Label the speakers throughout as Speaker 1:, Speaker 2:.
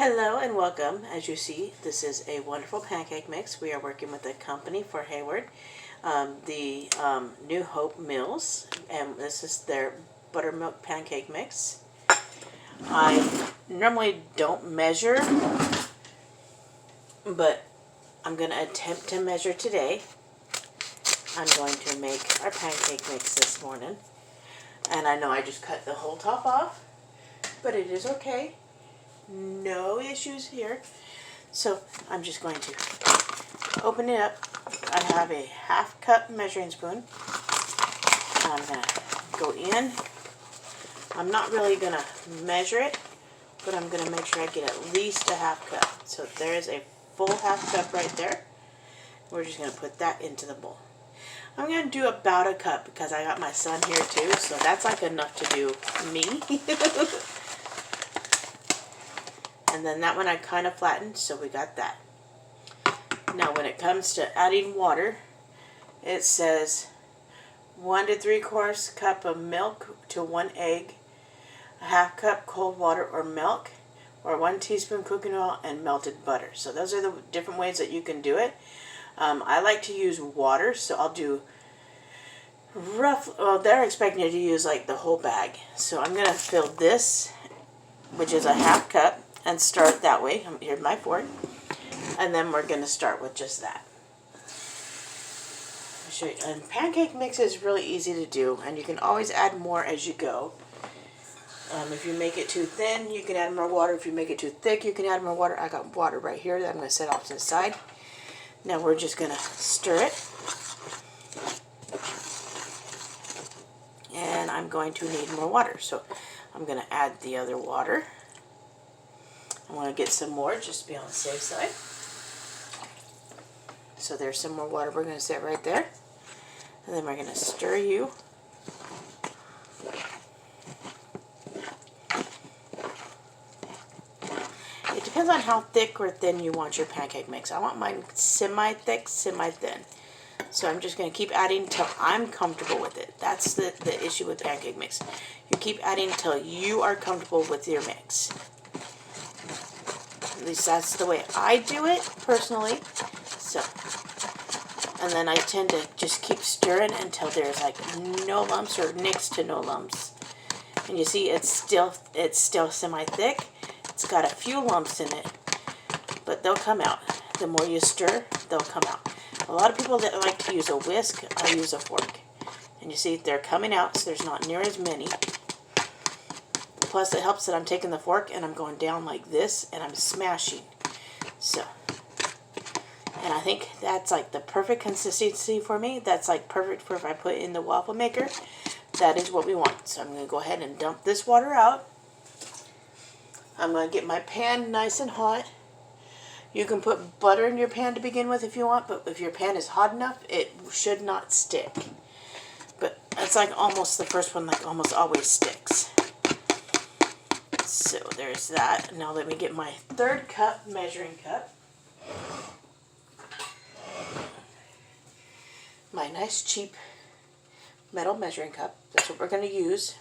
Speaker 1: Hello and welcome. As you see, this is a wonderful pancake mix. We are working with a company for Hayward, the New Hope Mills, and this is their buttermilk pancake mix. I normally don't measure, but I'm going to attempt to measure today. I'm going to make our pancake mix this morning, and I know I just cut the whole top off, but it is okay. No issues here. So I'm just going to open it up. I have a 1/2 cup measuring spoon. I'm going to go in. I'm not really going to measure it, but I'm going to make sure I get at least a 1/2 cup. So there's a full 1/2 cup right there. We're just going to put that into the bowl. I'm going to do about a cup because I got my son here too, so that's like enough to do me. And then that one I kind of flattened, so we got that. Now when it comes to adding water, it says 1 to 3/4 cup of milk to 1 egg, a 1/2 cup cold water or milk, or 1 teaspoon cooking oil and melted butter. So those are the different ways that you can do it. I like to use water, so I'll do well, they're expecting you to use like the whole bag. So I'm going to fill this, which is a 1/2 cup, and start that way. Here's my fork. And then we're going to start with just that. I'll show you. And pancake mix is really easy to do, and you can always add more as you go. If you make it too thin, you can add more water. If you make it too thick, you can add more water. I got water right here that I'm going to set off to the side. Now we're just going to stir it. And I'm going to need more water. So I'm going to add the other water. I want to get some more just to be on the safe side. So there's some more water we're going to set right there. And then we're going to stir you. It depends on how thick or thin you want your pancake mix. I want mine semi-thick, semi-thin. So I'm just going to keep adding until I'm comfortable with it. That's the issue with pancake mix. You keep adding until you are comfortable with your mix. At least that's the way I do it, personally. So, and then I tend to just keep stirring until there's like no lumps or next to no lumps. And you see it's still semi-thick. It's got a few lumps in it, but they'll come out. The more you stir, they'll come out. A lot of people that like to use a whisk, I use a fork. And you see they're coming out, so there's not near as many. Plus it helps that I'm taking the fork and I'm going down like this and I'm smashing. So, and I think that's like the perfect consistency for me. That's like perfect for if I put in the waffle maker. That is what we want. So I'm going to go ahead and dump this water out. I'm going to get my pan nice and hot. You can put butter in your pan to begin with if you want, but if your pan is hot enough, it should not stick. But it's like almost the first one, like almost always sticks. So there's that. Now let me get my 3rd cup measuring cup. My nice cheap metal measuring cup. That's what we're going to use.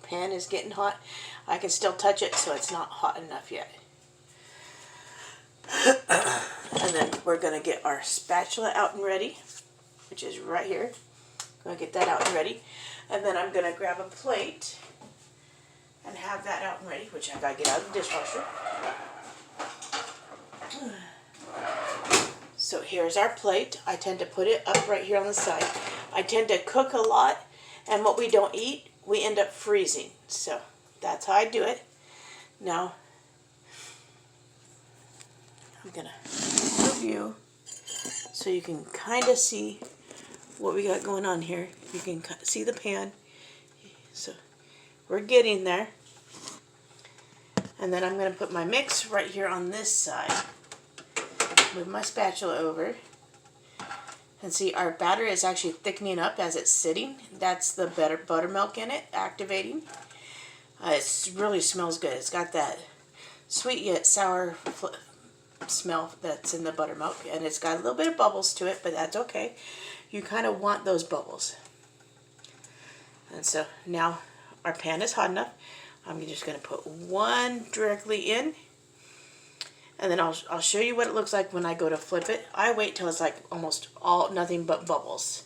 Speaker 1: Pan is getting hot. I can still touch it, so it's not hot enough yet. And then we're going to get our spatula out and ready, which is right here. I'm going to get that out and ready. And then I'm going to grab a plate and have that out and ready, which I got to get out of the dishwasher. So here's our plate. I tend to put it up right here on the side. I tend to cook a lot, and what we don't eat, we end up freezing. So that's how I do it. Now, I'm going to move you so you can kind of see what we got going on here. You can see the pan. So we're getting there. And then I'm going to put my mix right here on this side. Move my spatula over. And see, our batter is actually thickening up as it's sitting. That's the buttermilk in it, activating. It really smells good. It's got that sweet yet sour smell that's in the buttermilk. And it's got a little bit of bubbles to it, but that's okay. You kind of want those bubbles. And so now our pan is hot enough. I'm just going to put one directly in. And then I'll show you what it looks like when I go to flip it. I wait till it's like almost all nothing but bubbles.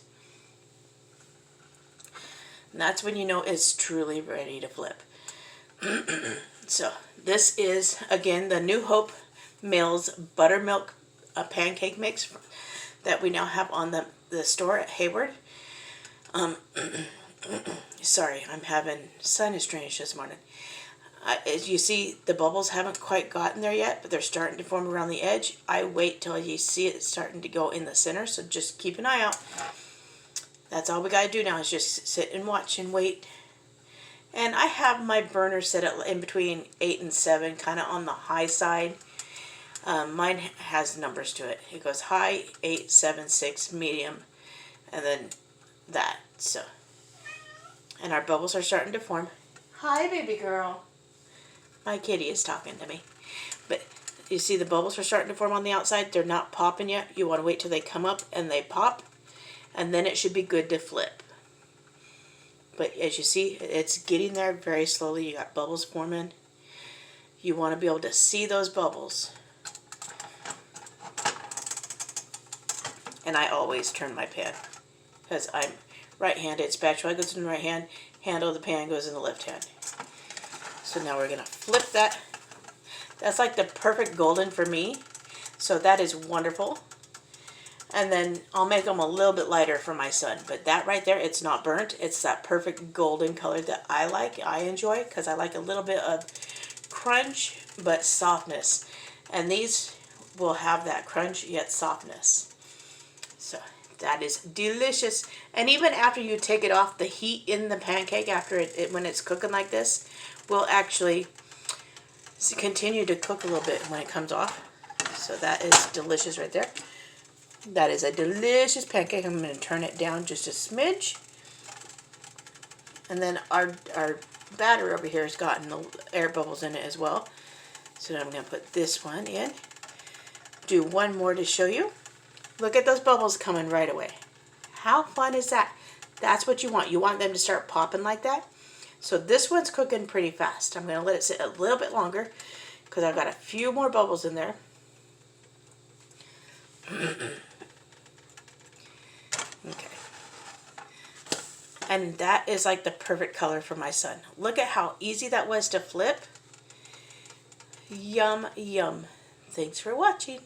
Speaker 1: And that's when you know it's truly ready to flip. So this is, again, the New Hope Mills buttermilk pancake mix that we now have on the store at Hayward. Sorry, I'm having sinus drainage this morning. As you see, the bubbles haven't quite gotten there yet, but they're starting to form around the edge. I wait till you see it starting to go in the center, so just keep an eye out. That's all we got to do now is just sit and watch and wait. And I have my burner set at in between 8 and 7, kind of on the high side. Mine has numbers to it. It goes high, 8, 7, 6, medium, and then that. So, and our bubbles are starting to form. Hi, baby girl. My kitty is talking to me. But you see the bubbles are starting to form on the outside. They're not popping yet. You want to wait till they come up and they pop. And then it should be good to flip. But as you see, it's getting there very slowly. You got bubbles forming. You want to be able to see those bubbles. And I always turn my pan because I'm right-handed. Spatula goes in the right hand. Handle of the pan goes in the left hand. So now we're going to flip that. That's like the perfect golden for me. So that is wonderful. And then I'll make them a little bit lighter for my son. But that right there, it's not burnt. It's that perfect golden color that I like, I enjoy, because I like a little bit of crunch, but softness. And these will have that crunch, yet softness. So that is delicious. And even after you take it off, the heat in the pancake, after when it's cooking like this, will actually continue to cook a little bit when it comes off. So that is delicious right there. That is a delicious pancake. I'm going to turn it down just a smidge. And then our batter over here has gotten the air bubbles in it as well. So now I'm going to put this one in. Do one more to show you. Look at those bubbles coming right away. How fun is that? That's what you want. You want them to start popping like that. So this one's cooking pretty fast. I'm going to let it sit a little bit longer because I've got a few more bubbles in there. Okay. And that is like the perfect color for my son. Look at how easy that was to flip. Yum, yum. Thanks for watching.